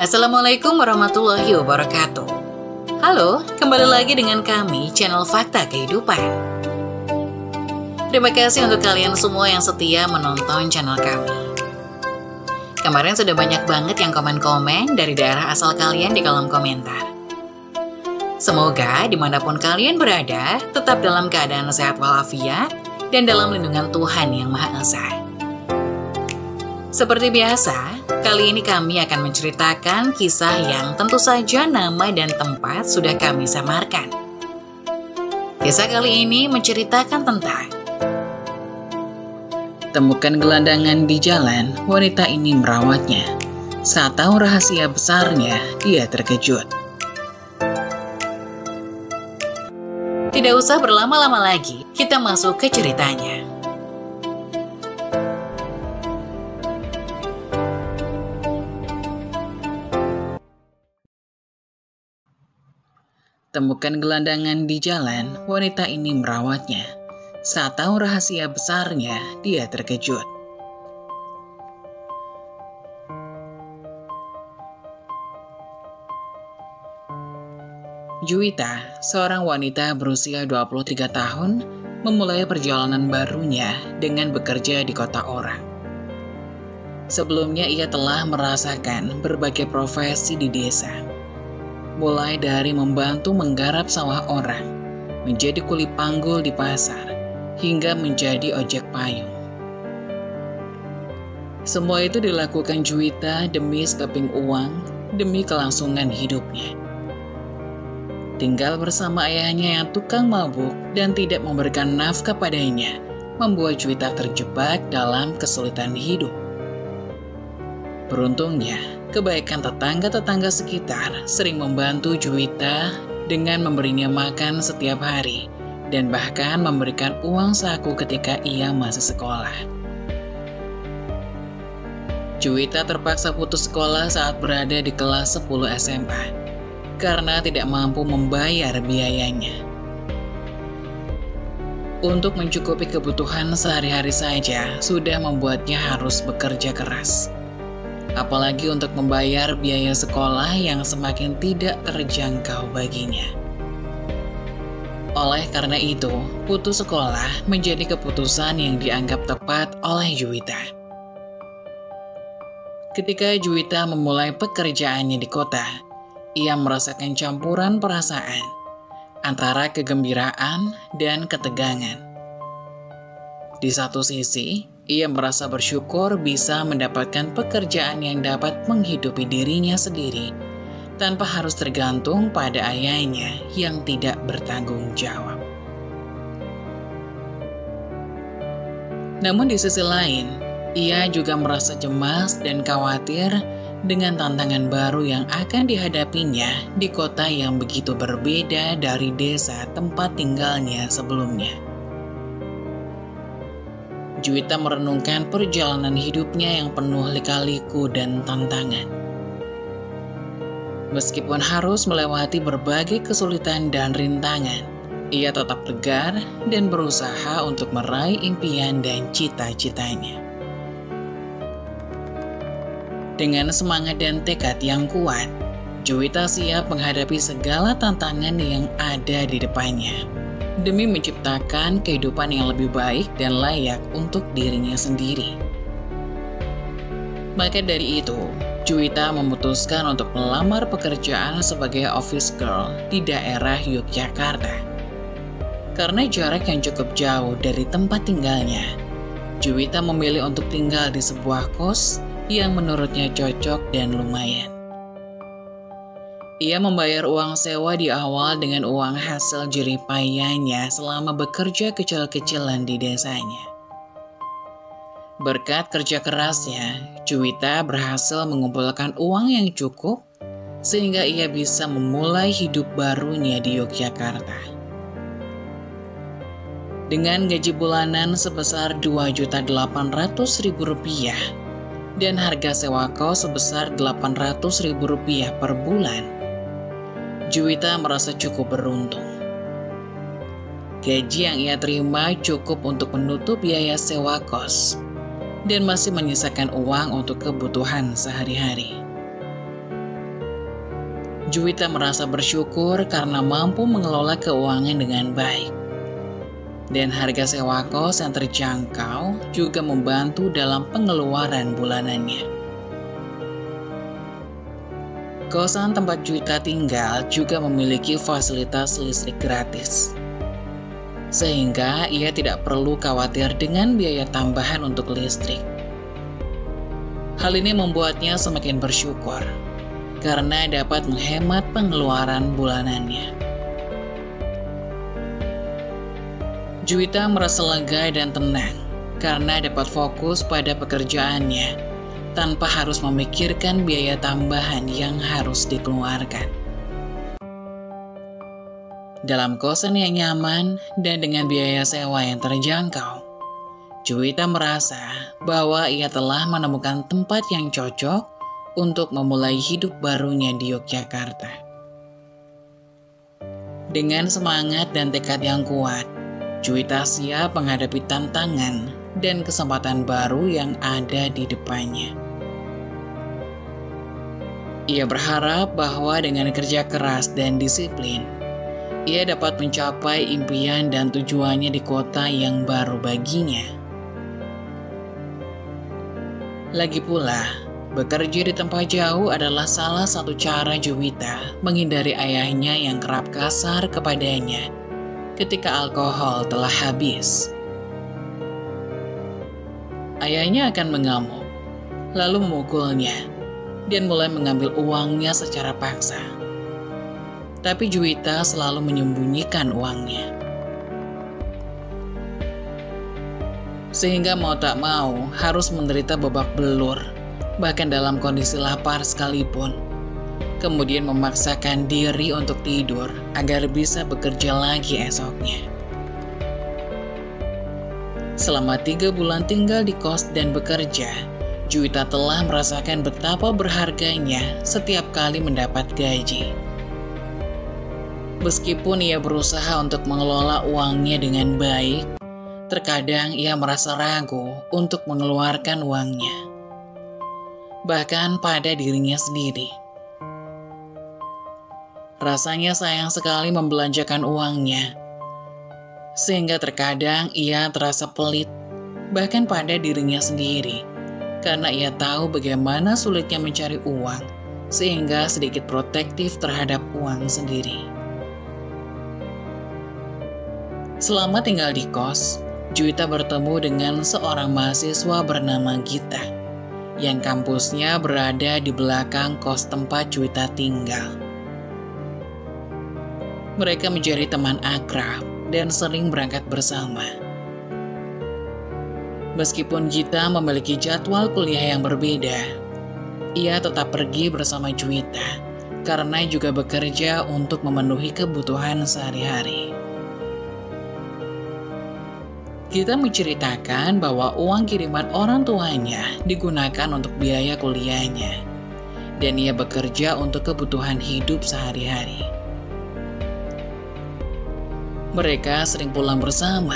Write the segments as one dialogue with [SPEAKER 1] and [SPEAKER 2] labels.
[SPEAKER 1] Assalamualaikum warahmatullahi wabarakatuh. Halo, kembali lagi dengan kami, channel Fakta Kehidupan. Terima kasih untuk kalian semua yang setia menonton channel kami. Kemarin sudah banyak banget yang komen-komen dari daerah asal kalian di kolom komentar. Semoga dimanapun kalian berada, tetap dalam keadaan sehat walafiat dan dalam lindungan Tuhan Yang Maha Esa. Seperti biasa, kali ini kami akan menceritakan kisah yang tentu saja nama dan tempat sudah kami samarkan. Kisah kali ini menceritakan tentang temukan gelandangan di jalan, wanita ini merawatnya. Saat tahu rahasia besarnya, dia terkejut. Tidak usah berlama-lama lagi, kita masuk ke ceritanya. Temukan gelandangan di jalan, wanita ini merawatnya. Saat tahu rahasia besarnya, dia terkejut. Juwita, seorang wanita berusia 23 tahun, memulai perjalanan barunya dengan bekerja di kota orang. Sebelumnya ia telah merasakan berbagai profesi di desa. Mulai dari membantu menggarap sawah orang, menjadi kuli panggul di pasar, hingga menjadi ojek payung. Semua itu dilakukan Juwita demi sekeping uang, demi kelangsungan hidupnya. Tinggal bersama ayahnya yang tukang mabuk dan tidak memberikan nafkah padanya, membuat Juwita terjebak dalam kesulitan hidup. Beruntungnya, kebaikan tetangga-tetangga sekitar sering membantu Juwita dengan memberinya makan setiap hari dan bahkan memberikan uang saku ketika ia masih sekolah. Juwita terpaksa putus sekolah saat berada di kelas 10 SMA karena tidak mampu membayar biayanya. Untuk mencukupi kebutuhan sehari-hari saja sudah membuatnya harus bekerja keras. Apalagi untuk membayar biaya sekolah yang semakin tidak terjangkau baginya. Oleh karena itu, putus sekolah menjadi keputusan yang dianggap tepat oleh Juwita. Ketika Juwita memulai pekerjaannya di kota, ia merasakan campuran perasaan antara kegembiraan dan ketegangan. Di satu sisi, ia merasa bersyukur bisa mendapatkan pekerjaan yang dapat menghidupi dirinya sendiri tanpa harus tergantung pada ayahnya yang tidak bertanggung jawab. Namun di sisi lain, ia juga merasa cemas dan khawatir dengan tantangan baru yang akan dihadapinya di kota yang begitu berbeda dari desa tempat tinggalnya sebelumnya. Juwita merenungkan perjalanan hidupnya yang penuh lika-liku dan tantangan. Meskipun harus melewati berbagai kesulitan dan rintangan, ia tetap tegar dan berusaha untuk meraih impian dan cita-citanya. Dengan semangat dan tekad yang kuat, Juwita siap menghadapi segala tantangan yang ada di depannya, demi menciptakan kehidupan yang lebih baik dan layak untuk dirinya sendiri. Maka dari itu, Juwita memutuskan untuk melamar pekerjaan sebagai office girl di daerah Yogyakarta. Karena jarak yang cukup jauh dari tempat tinggalnya, Juwita memilih untuk tinggal di sebuah kos yang menurutnya cocok dan lumayan. Ia membayar uang sewa di awal dengan uang hasil jerih payahnya selama bekerja kecil-kecilan di desanya. Berkat kerja kerasnya, Juwita berhasil mengumpulkan uang yang cukup sehingga ia bisa memulai hidup barunya di Yogyakarta. Dengan gaji bulanan sebesar Rp2.800.000 dan harga sewa kos sebesar Rp800.000 per bulan, Juwita merasa cukup beruntung. Gaji yang ia terima cukup untuk menutup biaya sewa kos dan masih menyisakan uang untuk kebutuhan sehari-hari. Juwita merasa bersyukur karena mampu mengelola keuangan dengan baik. Dan harga sewa kos yang terjangkau juga membantu dalam pengeluaran bulanannya. Kosan tempat Juwita tinggal juga memiliki fasilitas listrik gratis, sehingga ia tidak perlu khawatir dengan biaya tambahan untuk listrik. Hal ini membuatnya semakin bersyukur, karena dapat menghemat pengeluaran bulanannya. Juwita merasa lega dan tenang karena dapat fokus pada pekerjaannya tanpa harus memikirkan biaya tambahan yang harus dikeluarkan. Dalam kosan yang nyaman dan dengan biaya sewa yang terjangkau, Juwita merasa bahwa ia telah menemukan tempat yang cocok untuk memulai hidup barunya di Yogyakarta. Dengan semangat dan tekad yang kuat, Juwita siap menghadapi tantangan dan kesempatan baru yang ada di depannya. Ia berharap bahwa dengan kerja keras dan disiplin, ia dapat mencapai impian dan tujuannya di kota yang baru baginya. Lagi pula, bekerja di tempat jauh adalah salah satu cara Juwita menghindari ayahnya yang kerap kasar kepadanya ketika alkohol telah habis. Ayahnya akan mengamuk, lalu memukulnya, dan mulai mengambil uangnya secara paksa. Tapi Juwita selalu menyembunyikan uangnya. Sehingga mau tak mau harus menderita babak belur, bahkan dalam kondisi lapar sekalipun. Kemudian memaksakan diri untuk tidur agar bisa bekerja lagi esoknya. Selama 3 bulan tinggal di kos dan bekerja, Juwita telah merasakan betapa berharganya setiap kali mendapat gaji. Meskipun ia berusaha untuk mengelola uangnya dengan baik, terkadang ia merasa ragu untuk mengeluarkan uangnya, bahkan pada dirinya sendiri. Rasanya sayang sekali membelanjakan uangnya, sehingga terkadang ia terasa pelit, bahkan pada dirinya sendiri, karena ia tahu bagaimana sulitnya mencari uang, sehingga sedikit protektif terhadap uang sendiri. Selama tinggal di kos, Juwita bertemu dengan seorang mahasiswa bernama Gita, yang kampusnya berada di belakang kos tempat Juwita tinggal. Mereka menjadi teman akrab dan sering berangkat bersama. Meskipun Gita memiliki jadwal kuliah yang berbeda, ia tetap pergi bersama Juwita karena juga bekerja untuk memenuhi kebutuhan sehari-hari. Gita menceritakan bahwa uang kiriman orang tuanya digunakan untuk biaya kuliahnya, dan ia bekerja untuk kebutuhan hidup sehari-hari. Mereka sering pulang bersama,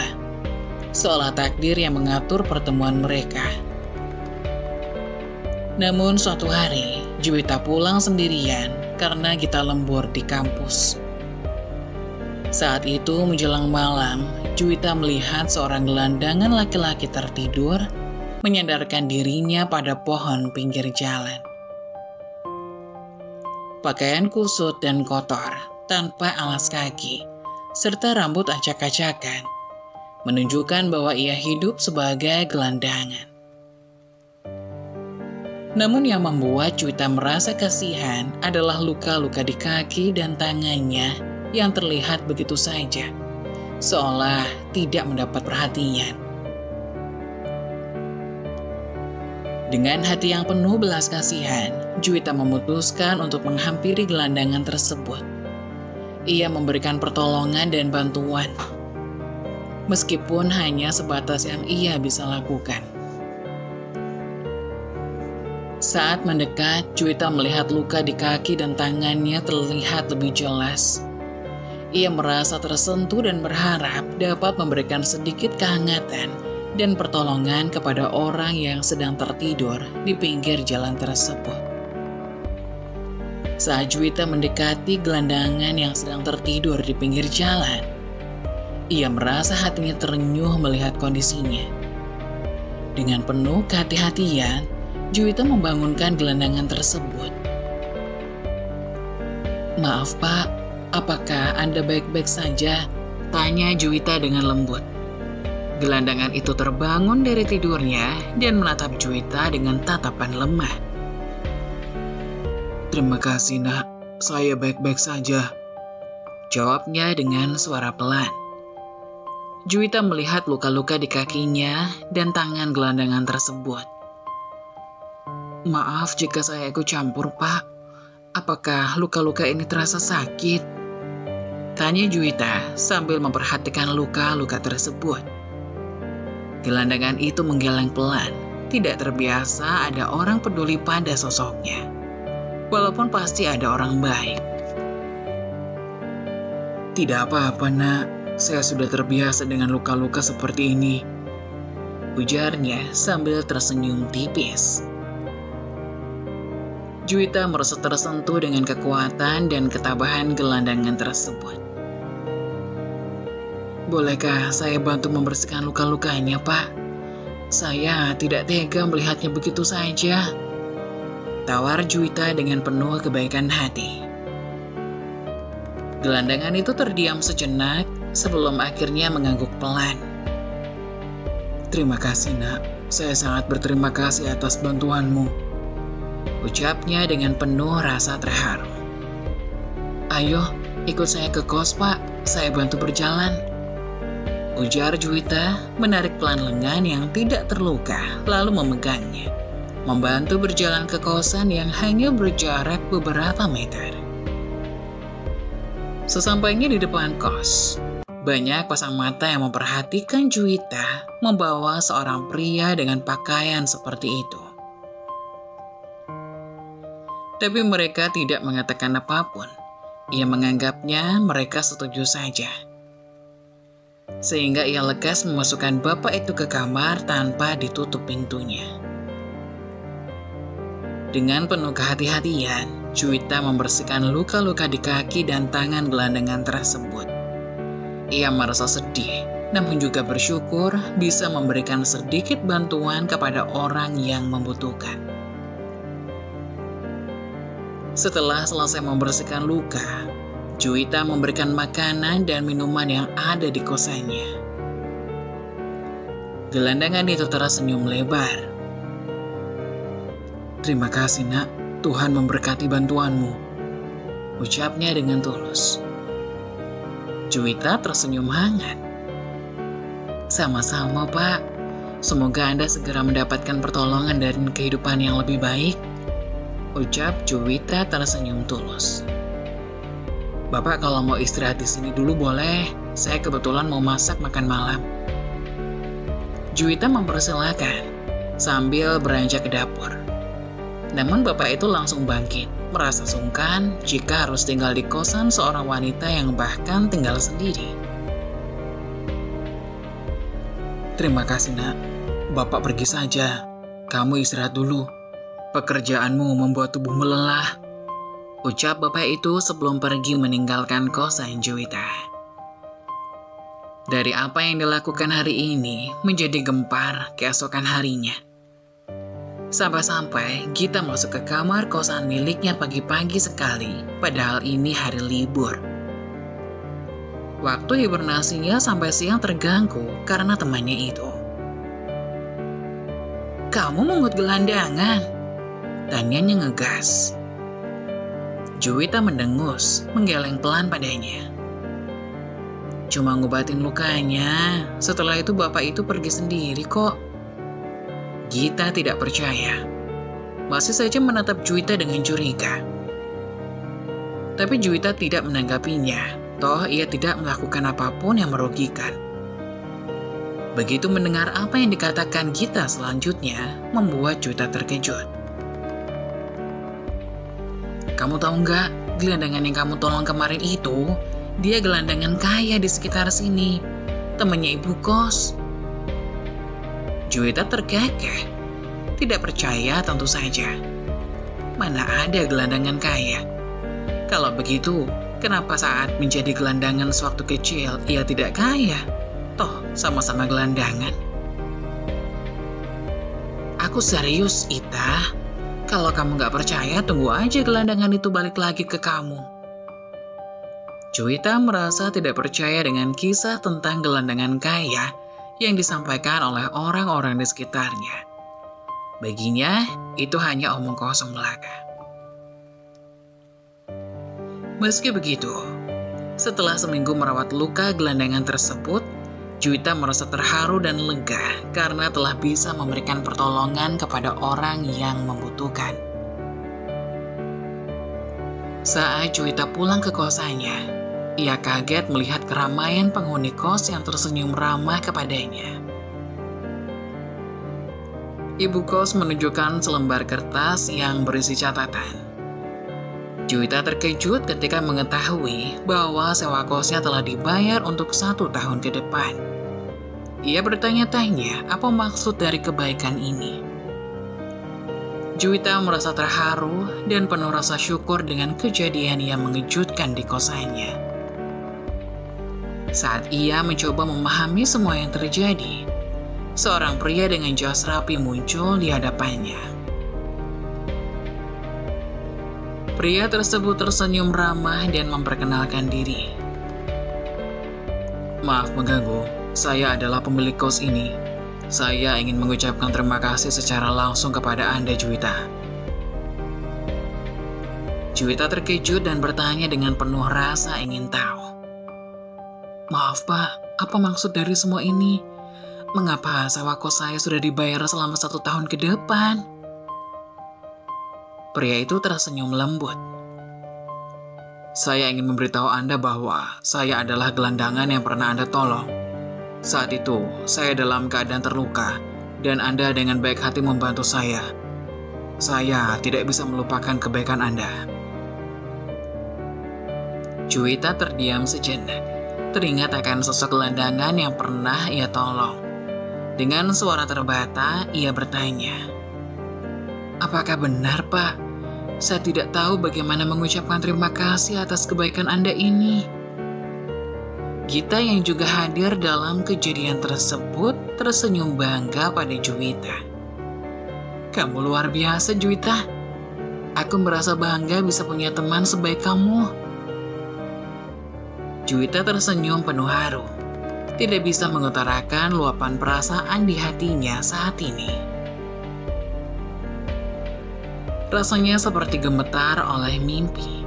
[SPEAKER 1] seolah takdir yang mengatur pertemuan mereka. Namun suatu hari, Juwita pulang sendirian karena Gita lembur di kampus. Saat itu menjelang malam, Juwita melihat seorang gelandangan laki-laki tertidur, menyandarkan dirinya pada pohon pinggir jalan. Pakaian kusut dan kotor, tanpa alas kaki, serta rambut acak-acakan, menunjukkan bahwa ia hidup sebagai gelandangan. Namun yang membuat Juwita merasa kasihan adalah luka-luka di kaki dan tangannya yang terlihat begitu saja, seolah tidak mendapat perhatian. Dengan hati yang penuh belas kasihan, Juwita memutuskan untuk menghampiri gelandangan tersebut. Ia memberikan pertolongan dan bantuan, meskipun hanya sebatas yang ia bisa lakukan. Saat mendekat, Juwita melihat luka di kaki dan tangannya terlihat lebih jelas. Ia merasa tersentuh dan berharap dapat memberikan sedikit kehangatan dan pertolongan kepada orang yang sedang tertidur di pinggir jalan tersebut. Saat Juwita mendekati gelandangan yang sedang tertidur di pinggir jalan, ia merasa hatinya terenyuh melihat kondisinya. Dengan penuh kehati-hatian, Juwita membangunkan gelandangan tersebut. "Maaf Pak, apakah Anda baik-baik saja?" tanya Juwita dengan lembut. Gelandangan itu terbangun dari tidurnya dan menatap Juwita dengan tatapan lemah. "Terima kasih nak, saya baik-baik saja," jawabnya dengan suara pelan. Juwita melihat luka-luka di kakinya dan tangan gelandangan tersebut. "Maaf jika saya ikut campur, Pak. Apakah luka-luka ini terasa sakit?" tanya Juwita sambil memperhatikan luka-luka tersebut. Gelandangan itu menggeleng pelan. Tidak terbiasa ada orang peduli pada sosoknya. Walaupun pasti ada orang baik. "Tidak apa-apa nak. Saya sudah terbiasa dengan luka-luka seperti ini," ujarnya sambil tersenyum tipis. Juwita merasa tersentuh dengan kekuatan dan ketabahan gelandangan tersebut. "Bolehkah saya bantu membersihkan luka-lukanya, Pak? Saya tidak tega melihatnya begitu saja," tawar Juwita dengan penuh kebaikan hati. Gelandangan itu terdiam sejenak sebelum akhirnya mengangguk pelan. "Terima kasih nak, saya sangat berterima kasih atas bantuanmu," ucapnya dengan penuh rasa terharu. "Ayo, ikut saya ke kos Pak, saya bantu berjalan," ujar Juwita menarik pelan lengan yang tidak terluka lalu memegangnya, membantu berjalan ke kosan yang hanya berjarak beberapa meter. Sesampainya di depan kos, banyak pasang mata yang memperhatikan Juwita membawa seorang pria dengan pakaian seperti itu. Tapi mereka tidak mengatakan apapun. Ia menganggapnya mereka setuju saja. Sehingga ia lekas memasukkan bapak itu ke kamar tanpa ditutup pintunya. Dengan penuh kehati-hatian, Juwita membersihkan luka-luka di kaki dan tangan gelandangan tersebut. Ia merasa sedih, namun juga bersyukur bisa memberikan sedikit bantuan kepada orang yang membutuhkan. Setelah selesai membersihkan luka, Juwita memberikan makanan dan minuman yang ada di kosannya. Gelandangan itu tersenyum lebar. "Terima kasih nak, Tuhan memberkati bantuanmu," ucapnya dengan tulus. Juwita tersenyum hangat. "Sama-sama Pak, semoga Anda segera mendapatkan pertolongan dan kehidupan yang lebih baik," ucap Juwita tersenyum tulus. "Bapak kalau mau istirahat di sini dulu boleh, saya kebetulan mau masak makan malam." Juwita mempersilahkan sambil beranjak ke dapur. Namun bapak itu langsung bangkit, merasa sungkan jika harus tinggal di kosan seorang wanita yang bahkan tinggal sendiri. "Terima kasih nak, bapak pergi saja. Kamu istirahat dulu. Pekerjaanmu membuat tubuhmu lelah," ucap bapak itu sebelum pergi meninggalkan kosan Juwita. Dari apa yang dilakukan hari ini menjadi gempar keesokan harinya. Sampai-sampai Gita masuk ke kamar kosan miliknya pagi-pagi sekali, padahal ini hari libur. Waktu hibernasinya sampai siang terganggu karena temannya itu. "Kamu mengut gelandangan?" tanyanya ngegas. Juwita mendengus, menggeleng pelan padanya. "Cuma ngobatin lukanya, setelah itu bapak itu pergi sendiri kok." Gita tidak percaya. Masih saja menatap Juwita dengan curiga. Tapi Juwita tidak menanggapinya, toh ia tidak melakukan apapun yang merugikan. Begitu mendengar apa yang dikatakan Gita selanjutnya, membuat Juwita terkejut. "Kamu tahu nggak, gelandangan yang kamu tolong kemarin itu, dia gelandangan kaya di sekitar sini, temannya ibu kos." Juwita terkekeh. Tidak percaya tentu saja. Mana ada gelandangan kaya. Kalau begitu, kenapa saat menjadi gelandangan sewaktu kecil ia tidak kaya? Toh, sama-sama gelandangan. Aku serius, Ita. Kalau kamu gak percaya, tunggu aja gelandangan itu balik lagi ke kamu. Juwita merasa tidak percaya dengan kisah tentang gelandangan kaya yang disampaikan oleh orang-orang di sekitarnya. Baginya, itu hanya omong kosong belaka. Meski begitu, setelah seminggu merawat luka gelandangan tersebut, Juwita merasa terharu dan lega karena telah bisa memberikan pertolongan kepada orang yang membutuhkan. Saat Juwita pulang ke kosannya, ia kaget melihat keramaian penghuni kos yang tersenyum ramah kepadanya. Ibu kos menunjukkan selembar kertas yang berisi catatan. Juwita terkejut ketika mengetahui bahwa sewa kosnya telah dibayar untuk 1 tahun ke depan. Ia bertanya-tanya apa maksud dari kebaikan ini. Juwita merasa terharu dan penuh rasa syukur dengan kejadian yang mengejutkan di kosannya. Saat ia mencoba memahami semua yang terjadi, seorang pria dengan jas rapi muncul di hadapannya. Pria tersebut tersenyum ramah dan memperkenalkan diri. Maaf mengganggu, saya adalah pemilik kos ini. Saya ingin mengucapkan terima kasih secara langsung kepada Anda, Juwita. Juwita terkejut dan bertanya dengan penuh rasa ingin tahu. Maaf Pak, apa maksud dari semua ini? Mengapa sewa kos saya sudah dibayar selama 1 tahun ke depan? Pria itu tersenyum lembut. Saya ingin memberitahu Anda bahwa saya adalah gelandangan yang pernah Anda tolong. Saat itu, saya dalam keadaan terluka, dan Anda dengan baik hati membantu saya. Saya tidak bisa melupakan kebaikan Anda. Juwita terdiam sejenak, teringat akan sosok gelandangan yang pernah ia tolong. Dengan suara terbata, ia bertanya, apakah benar, Pak? Saya tidak tahu bagaimana mengucapkan terima kasih atas kebaikan Anda ini. Gita yang juga hadir dalam kejadian tersebut tersenyum bangga pada Juwita. Kamu luar biasa, Juwita. Aku merasa bangga bisa punya teman sebaik kamu. Juwita tersenyum penuh haru. Tidak bisa mengutarakan luapan perasaan di hatinya saat ini. Rasanya seperti gemetar oleh mimpi.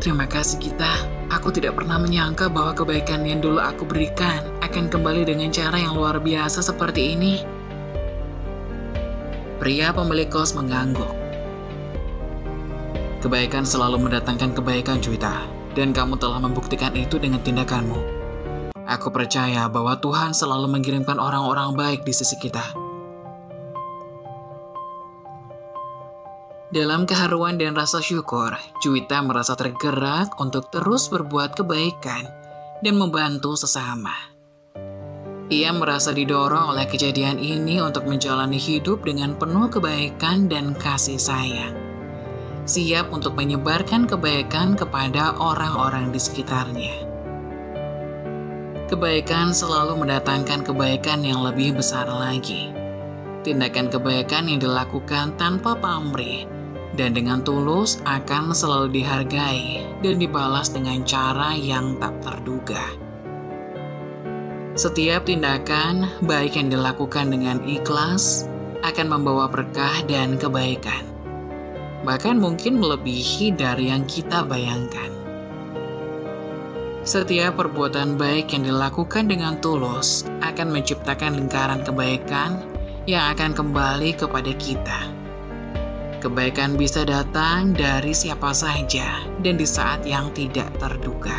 [SPEAKER 1] Terima kasih Gita, aku tidak pernah menyangka bahwa kebaikan yang dulu aku berikan akan kembali dengan cara yang luar biasa seperti ini. Pria pemilik kos mengangguk. Kebaikan selalu mendatangkan kebaikan, Juwita. Dan kamu telah membuktikan itu dengan tindakanmu. Aku percaya bahwa Tuhan selalu mengirimkan orang-orang baik di sisi kita. Dalam keharuan dan rasa syukur, Juwita merasa tergerak untuk terus berbuat kebaikan dan membantu sesama. Ia merasa didorong oleh kejadian ini untuk menjalani hidup dengan penuh kebaikan dan kasih sayang. Siap untuk menyebarkan kebaikan kepada orang-orang di sekitarnya. Kebaikan selalu mendatangkan kebaikan yang lebih besar lagi. Tindakan kebaikan yang dilakukan tanpa pamrih dan dengan tulus akan selalu dihargai dan dibalas dengan cara yang tak terduga. Setiap tindakan baik yang dilakukan dengan ikhlas akan membawa berkah dan kebaikan. Bahkan mungkin melebihi dari yang kita bayangkan. Setiap perbuatan baik yang dilakukan dengan tulus akan menciptakan lingkaran kebaikan yang akan kembali kepada kita. Kebaikan bisa datang dari siapa saja dan di saat yang tidak terduga.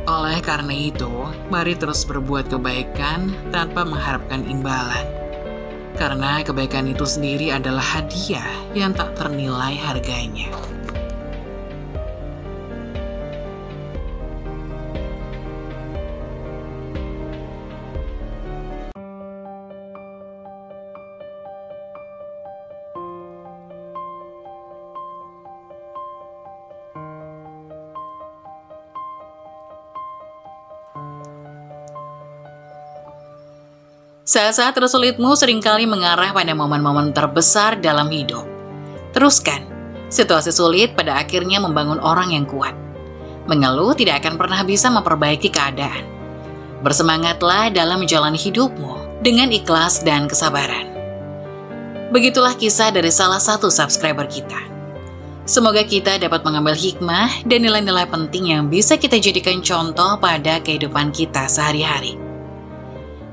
[SPEAKER 1] Oleh karena itu, mari terus berbuat kebaikan tanpa mengharapkan imbalan. Karena kebaikan itu sendiri adalah hadiah yang tak ternilai harganya.
[SPEAKER 2] Saat-saat tersulitmu seringkali mengarah pada momen-momen terbesar dalam hidup. Teruskan, situasi sulit pada akhirnya membangun orang yang kuat. Mengeluh tidak akan pernah bisa memperbaiki keadaan. Bersemangatlah dalam menjalani hidupmu dengan ikhlas dan kesabaran. Begitulah kisah dari salah satu subscriber kita. Semoga kita dapat mengambil hikmah dan nilai-nilai penting yang bisa kita jadikan contoh pada kehidupan kita sehari-hari.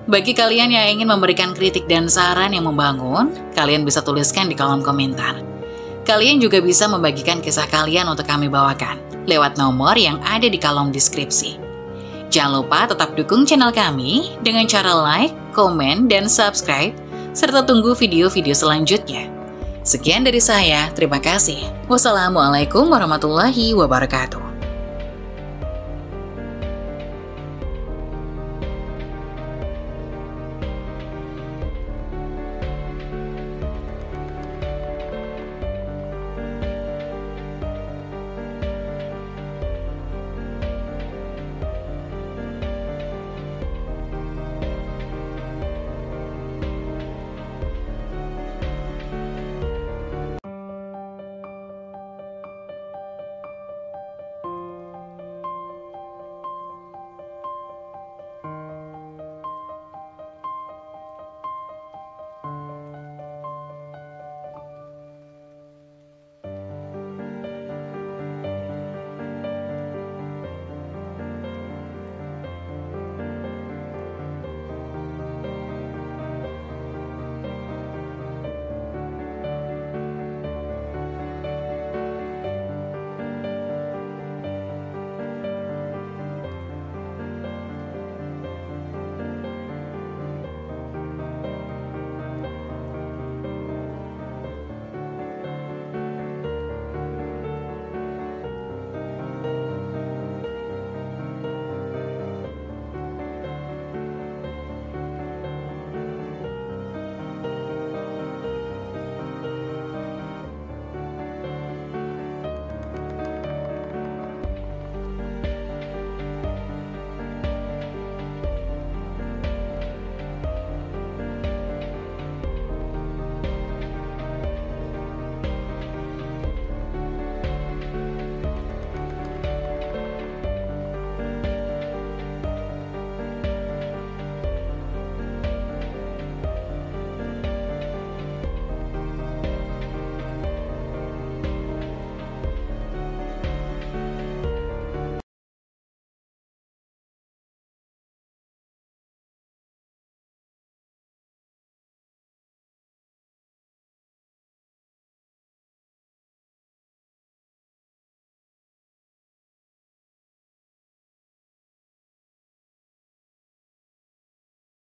[SPEAKER 2] Bagi kalian yang ingin memberikan kritik dan saran yang membangun, kalian bisa tuliskan di kolom komentar. Kalian juga bisa membagikan kisah kalian untuk kami bawakan lewat nomor yang ada di kolom deskripsi. Jangan lupa tetap dukung channel kami dengan cara like, komen, dan subscribe, serta tunggu video-video selanjutnya. Sekian dari saya, terima kasih. Wassalamualaikum warahmatullahi wabarakatuh.